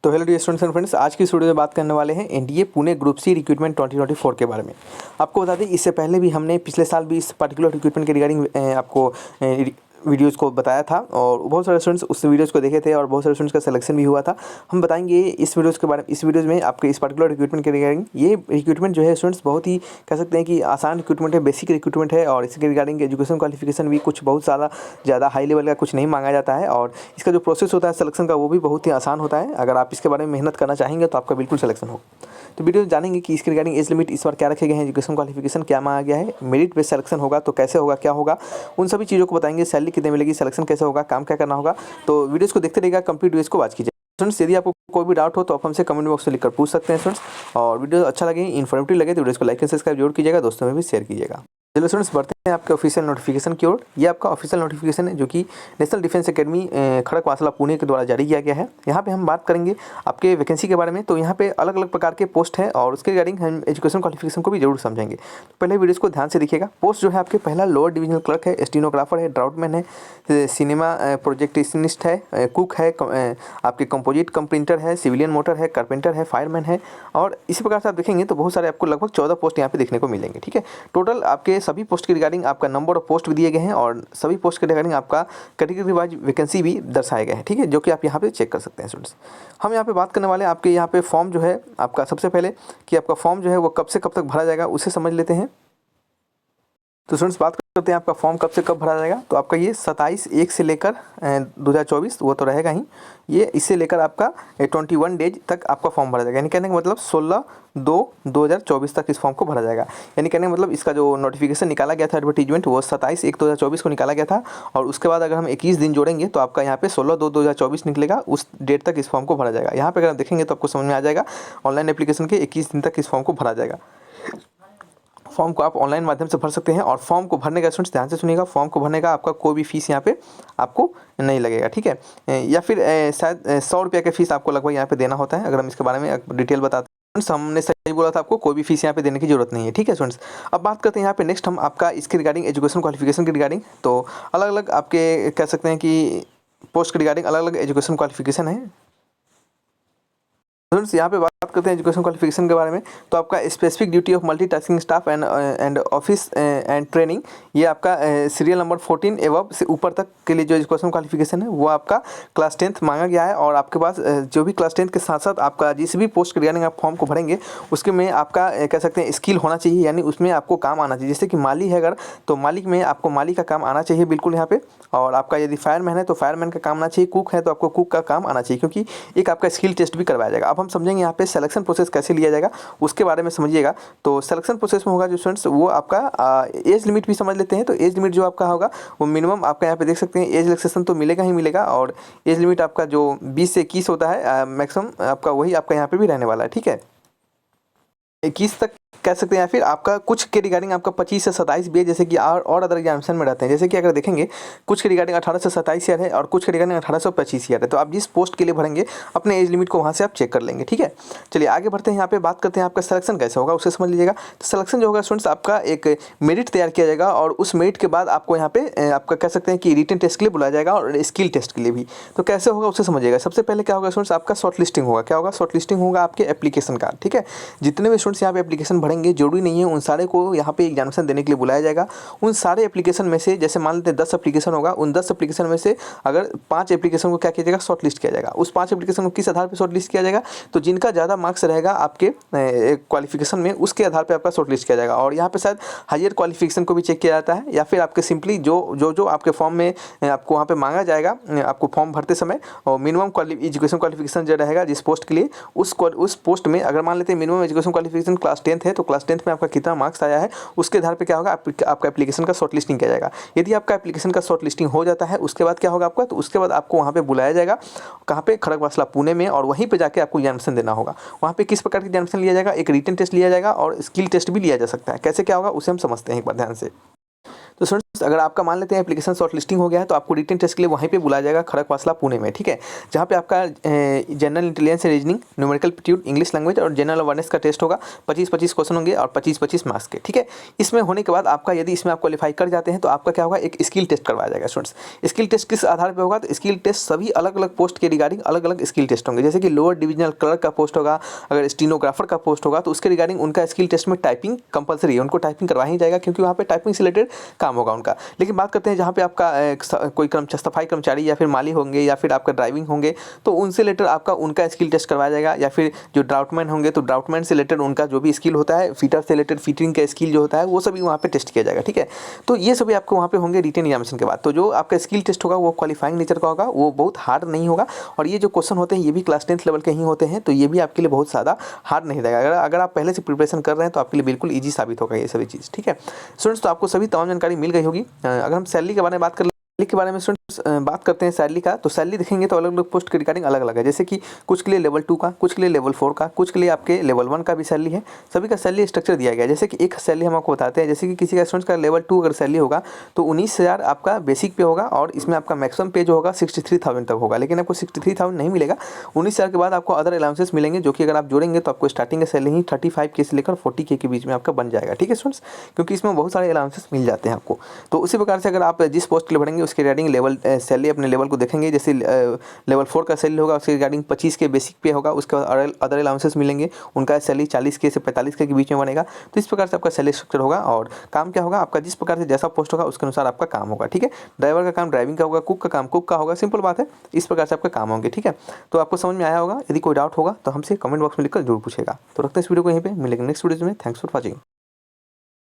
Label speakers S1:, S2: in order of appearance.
S1: तो hello dear students and friends, आज की इस वीडियो में बात करने वाले हैं NDA Pune group C recruitment 2024 के बारे में। आपको बता दें, इससे पहले भी हमने पिछले साल भी इस पर्टिकुलर रिक्रूटमेंट के रिगार्डिंग आपको वीडियोज़ को बताया था और बहुत सारे स्टूडेंट्स उस वीडियोज़ को देखे थे और बहुत सारे स्टूडेंट्स का सिलेक्शन भी हुआ था। हम बताएंगे इस वीडियोज़ के बारे में, इस वीडियोज़ में आपके इस पर्टिकुलर रिक्रूटमेंट के रिगार्डिंग। ये रिक्रूटमेंट जो है स्टूडेंट्स बहुत ही कह सकते हैं कि आसान रिक्रूटमेंट है, बेसिक रिक्रूटमेंट है और इसके रिगार्डिंग एजुकेशन क्वालिफिकेशन भी कुछ बहुत ज़्यादा हाई लेवल का कुछ नहीं मांगा जाता है और इसका जो प्रोसेस होता है सिलेक्शन का वो भी बहुत ही आसान होता है। अगर आप इसके बारे में मेहनत करना चाहेंगे तो आपका बिल्कुल सिलेक्शन हो। तो वीडियो जानेंगे कि इसके रिगार्डिंग एज लिमिट इस बार क्या रखे गए हैं, एजुकेशन क्वालिफिकेशन क्या मांगा गया है, मेरिट बेस्ड सिलेक्शन होगा तो कैसे होगा, क्या होगा, उन सभी चीज़ों को बताएंगे। सैलरी कितने मिलेगी, सिलेक्शन कैसे होगा, काम क्या करना होगा। तो वीडियोज़ को देखते रहिएगा, कंप्लीट वीडियोज़ को वॉच कीजिए। फ्रेंड्स, यदि आपको कोई भी डाउट हो तो आप हमसे कमेंट बॉक्स में लिखकर पूछ सकते हैं फ्रेंड्स। और वीडियो अच्छा लगे, इन्फॉर्मेटिव लगे तो वीडियोज़ को लाइक एंड सब्सक्राइब जरूर कीजिएगा, दोस्तों में भी शेयर कीजिएगा। चलो स्टूडेंट्स, बढ़ते हैं आपके ऑफिशियल नोटिफिकेशन की ओर। ये आपका ऑफिशियल नोटिफिकेशन है जो कि national defence academy Khadakwasla Pune के द्वारा जारी किया गया है। यहाँ पे हम बात करेंगे आपके वैकेंसी के बारे में। तो यहाँ पे अलग अलग प्रकार के पोस्ट हैं और उसके रिगार्डिंग हम एजुकेशन क्वालिफिकेशन को भी जरूर समझेंगे। तो पहले वीडियोज़ को ध्यान से देखिएगा। पोस्ट जो है आपके पहला लोअर डिविजनल क्लर्क है, स्टेनोग्राफर है, ड्राउटमैन है, सिनेमा प्रोजेक्टिनिस्ट है, कुक है, आपके कंपोजिट कम प्रिंटर है, सिविलियन मोटर है, कारपेंटर है, फायरमैन है। और इसी प्रकार से आप देखेंगे तो बहुत सारे आपको लगभग 14 पोस्ट यहाँ पे देखने को मिलेंगे। ठीक है, टोटल आपके सभी पोस्ट के रिगार्डिंग आपका नंबर ऑफ पोस्ट भी दिए गए हैं और सभी पोस्ट के रिगार्डिंग आपका कैटेगरी वाइज वैकेंसी भी दर्शाए गए हैं। ठीक है, जो कि आप यहाँ पे चेक कर सकते हैं स्टूडेंट्स। हम यहाँ पे बात करने वाले हैं आपके यहाँ पे फॉर्म जो है आपका, सबसे पहले कि आपका फॉर्म जो है वो कब से कब तक भरा जाएगा उसे समझ लेते हैं। तो स्टूडेंट्स, बात करते हैं आपका फॉर्म कब से कब भरा जाएगा। तो आपका ये 27/1 से लेकर 2024 वो तो रहेगा ही, ये इससे लेकर आपका 21 डेज तक आपका फॉर्म भरा जाएगा। यानी कहने का मतलब 16/2/2024 तक इस फॉर्म को भरा जाएगा। यानी कहने का मतलब इसका जो नोटिफिकेशन निकाला गया था एडवर्टीजमेंट वो 27/1/2024 को निकाला गया था और उसके बाद अगर हम 21 दिन जोड़ेंगे तो आपका यहाँ पे 16/2/2024 निकलेगा। उस डेट तक इस फॉर्म को भरा जाएगा। यहाँ पे अगर देखेंगे तो आपको समझ में आ जाएगा, ऑनलाइन एप्लीकेशन के 21 दिन तक इस फॉर्म को भरा जाएगा। फॉर्म को आप ऑनलाइन माध्यम से भर सकते हैं और फॉर्म को भरने का स्टूडेंट्स ध्यान से सुनिएगा, फॉर्म को भरने का आपका कोई भी फीस यहाँ पे आपको नहीं लगेगा। ठीक है, या फिर शायद 100 रुपये का फीस आपको लगभग यहाँ पे देना होता है। अगर हम इसके बारे में डिटेल बताते हैं, हमने सही बोला था, आपको कोई भी फीस यहाँ पे देने की जरूरत नहीं है। ठीक है स्टूडेंट्स, अब बात करते हैं यहाँ पे नेक्स्ट हम आपका इसके रिगार्डिंग एजुकेशन क्वालिफिकेशन के रिगार्डिंग। तो अलग अलग आपके कह सकते हैं कि पोस्ट के रिगार्डिंग अलग अलग एजुकेशन क्वालिफिकेशन है। स्टूडेंट्स, यहाँ पे बात करते हैं एजुकेशन क्वालिफिकेशन के बारे में। तो आपका specific duty of multitasking staff and office and training, ये आपका सीरियल नंबर 14 एवं से ऊपर तक के लिए जो एजुकेशन क्वालिफिकेशन है वो आपका क्लास 10th मांगा गया है। और आपके पास जो भी क्लास 10th के साथ साथ आपका जिस भी पोस्ट के रिगार्डिंग आप फॉर्म को भरेंगे उसके में आपका कह सकते हैं स्किल होना चाहिए, यानी उसमें आपको काम आना चाहिए। जैसे कि माली है अगर, तो मालिक में आपको माली का काम आना चाहिए बिल्कुल यहाँ पे। और आपका यदि फायरमैन है तो फायरमैन का काम आना चाहिए, कुक है तो आपको कुक का काम आना चाहिए, क्योंकि एक आपका स्किल टेस्ट भी करवाया जाएगा। अब हम समझेंगे यहाँ पे सिलेक्शन प्रोसेस कैसे लिया जाएगा उसके बारे में समझिएगा। तो सिलेक्शन प्रोसेस में होगा जो स्टूडेंट्स वो आपका एज लिमिट भी समझ लेते हैं। तो एज लिमिट जो आपका होगा वो मिनिमम आपका यहाँ पे देख सकते हैं, एज रिलैक्सेशन तो मिलेगा ही मिलेगा और एज लिमिट आपका जो 20 से 21 होता है मैक्सिमम आपका, वही आपका यहाँ पे भी रहने वाला है। ठीक है, 21 तक कह सकते हैं, या फिर आपका कुछ के रिगार्डिंग आपका 25 से 27 भी है, जैसे कि और अदर एग्जामिनेशन में रहते हैं। जैसे कि अगर देखेंगे कुछ के रिगार्डिंग 18 से 27 ईयर है और कुछ के रिगार्डिंग 18 से 25 ईयर है। तो आप जिस पोस्ट के लिए भरेंगे अपने एज लिमिट को वहाँ से आप चेक कर लेंगे। ठीक है, चलिए आगे बढ़ते हैं। यहाँ पे बात करते हैं आपका सिलेक्शन कैसे होगा उसे समझ लीजिएगा। तो सिलेक्शन जो होगा स्टूडेंट्स आपका एक मेरिट तैयार किया जाएगा और उस मेरिट के बाद आपको यहाँ पे आपका कह सकते हैं कि रिटन टेस्ट के लिए बुलाया जाएगा और स्किल टेस्ट के लिए भी। तो कैसे होगा उसे समझिएगा। सबसे पहले क्या होगा स्टूडेंट्स, आपका शॉर्ट लिस्टिंग होगा। क्या होगा, शॉर्ट लिस्टिंग होगा आपके एप्लीकेशन का। ठीक है, जितने भी स्टूडेंट्स यहाँ पे एप्लीकेशन भरेंगे जरूरी नहीं है उन सारे को यहाँ पे एग्जामिनेशन देने के लिए बुलाया जाएगा। उन सारे एप्लीकेशन में से जैसे मान लेते हैं 10 एप्लीकेशन होगा, उन 10 एप्लीकेशन में से अगर 5 एप्लीकेशन को क्या किया जाएगा, शॉर्ट लिस्ट किया जाएगा। उस 5 एप्लीकेशन को किस आधार पर शॉर्ट लिस्ट किया जाएगा, तो जिनका ज़्यादा मार्क्स रहेगा आपके क्वालिफिकेशन में उसके आधार पर आपका शॉर्ट लिस्ट किया जाएगा। और यहाँ पे शायद हायर क्वालिफिकेशन को भी चेक किया जाता है, या फिर आपके सिंपली जो आपके फॉर्म में आपको वहाँ पे मांगा जाएगा आपको फॉर्म भरते समय, और मिनिमम एजुकेशन क्वालिफिकेशन जो रहेगा जिस पोस्ट के लिए उस पोस्ट में अगर मान लेते हैं minimum education qualification class 10th है, तो क्लास 10th में आपका कितना मार्क्स आया है उसके आधार पे क्या होगा आपका एप्लीकेशन का शॉर्ट लिस्टिंग किया जाएगा। यदि आपका एप्लीकेशन का शॉर्ट लिस्टिंग हो जाता है उसके बाद क्या होगा आपका, तो उसके बाद आपको वहाँ पे बुलाया जाएगा, कहाँ पे, खड़गवासला पुणे में, और वहीं पे जाके आपको एग्जामिनेशन देना होगा। वहाँ पे किस प्रकार की एग्जामिनेशन लिया जाएगा, एक रिटन टेस्ट लिया जाएगा और स्किल टेस्ट भी लिया जा सकता है। कैसे क्या होगा उसे हम समझते हैं एक बार ध्यान से। तो अगर आपका मान लेते हैं एप्लीकेशन शॉर्ट लिस्टिंग हो गया है तो आपको रिटन टेस्ट के लिए वहीं पे बुलाया जाएगा खड़गवासला पुणे में, ठीक है, जहाँ पे आपका general intelligence reasoning, numerical aptitude, English language और जनरल अवेयरनेस का टेस्ट होगा। 25-25 क्वेश्चन होंगे और 25-25 मार्क्स के, ठीक है। इसमें होने के बाद आपका यदि इसमें आप क्वालिफाई कर जाते हैं तो आपका क्या होगा, एक स्किल टेस्ट करवाया जाएगा स्टूडेंट्स। स्किल टेस्ट किस आधार पर होगा, तो स्किल टेस्ट सभी अलग अलग पोस्ट के रिगार्डिंग अलग अलग स्किल टेस्ट होंगे। जैसे कि लोअर डिविजनल क्लर्क का पोस्ट होगा, अगर स्टीनोग्राफर का पोस्ट होगा तो उसके रिगार्डिंग उनका स्किल टेस्ट में टाइपिंग कंपलसरी है, उनको टाइपिंग करवा ही जाएगा क्योंकि वहाँ पे टाइपिंग से रिलेटेड काम होगा उनका। लेकिन बात करते हैं जहाँ पे आपका कोई सफाई कर्मचारी या फिर माली होंगे या फिर आपका ड्राइविंग होंगे तो उनसे रिलेटेड आपका उनका स्किल टेस्ट करवाया जाएगा। या फिर जो ड्राउटमैन होंगे तो ड्राउटमैन से रिलेटेड उनका जो भी स्किल होता है, फीटर से रिलेटेड फीटिंग का स्किल जो होता है वो सभी वहाँ पे टेस्ट किया जाएगा, ठीक है। तो ये सभी आपको वहाँ पे होंगे रिटन एग्जामिनेशन के बाद। तो जो आपका स्किल टेस्ट होगा वो क्वालिफाइंग नेचर का होगा, वो बहुत हार्ड नहीं होगा। और ये जो क्वेश्चन होते हैं ये भी क्लास 10th लेवल के ही होते हैं, तो ये भी आपके लिए बहुत ज़्यादा हार्ड नहीं रहेगा। अगर आप पहले से प्रिपरेशन कर रहे हैं तो आपके लिए बिल्कुल ईजी साबित होगा ये सभी चीज़, ठीक है। स्टूडेंट्स, तो आपको सभी तमाम जानकारी मिल गई होगी। अगर हम सैलरी के बारे में बात कर सैलरी के बारे में स्टूडेंट्स बात करते हैं सैलरी का, तो सैलरी देखेंगे तो अलग अलग पोस्ट के रिगार्डिंग अलग अलग है। जैसे कि कुछ के लिए लेवल 2 का, कुछ के लिए लेवल 4 का, कुछ के लिए आपके लेवल 1 का भी सैलरी है। सभी का सैलरी स्ट्रक्चर दिया गया है। जैसे कि एक सैलरी हम आपको बताते हैं, जैसे कि किसी का स्टूडेंट्स का लेवल 2 अगर सैलरी होगा तो 19,000 आपका बेसिक पे होगा और इसमें आपका मैक्सिमम पे जो होगा 63,000 तक होगा। लेकिन आपको 63,000 नहीं मिलेगा, 19,000 के बाद आपको अदर अलाउंसेस मिलेंगे जो कि अगर आप जोड़ेंगे तो आपको स्टार्टिंग का सैलरी ही 35K से लेकर 40K के बीच में आपका बन जाएगा, ठीक है स्टूडेंट्स, क्योंकि इसमें बहुत सारे अलाउंसेस मिल जाते हैं आपको। तो उसी प्रकार से अगर आप जिस पोस्ट के लिए बढ़ेंगे उसके रिगार्डिंग लेवल सैलरी अपने लेवल को देखेंगे। जैसे लेवल 4 का सैलरी होगा उसके रिगार्डिंग 25 के बेसिक पे होगा, उसके बाद अदर अलाउंसेस मिलेंगे, उनका सैलरी 40K से 45K के बीच में बनेगा। तो इस प्रकार से आपका सैलरी स्ट्रक्चर होगा और काम क्या होगा, आपका जिस प्रकार से जैसा पोस्ट होगा उसके अनुसार आपका काम होगा, ठीक है। ड्राइवर का काम ड्राइविंग का होगा, कुक का काम कुक का होगा, सिंपल बात है। इस प्रकार से आपका काम होंगे, ठीक है। तो आपको समझ में आया होगा। यदि कोई डाउट होगा तो हमसे कमेंट बॉक्स में लिखकर जरूर पूछेगा। तो रखते हैं इस वीडियो को यहीं पे, मिलेंगे नेक्स्ट वीडियो में। Thanks for watching.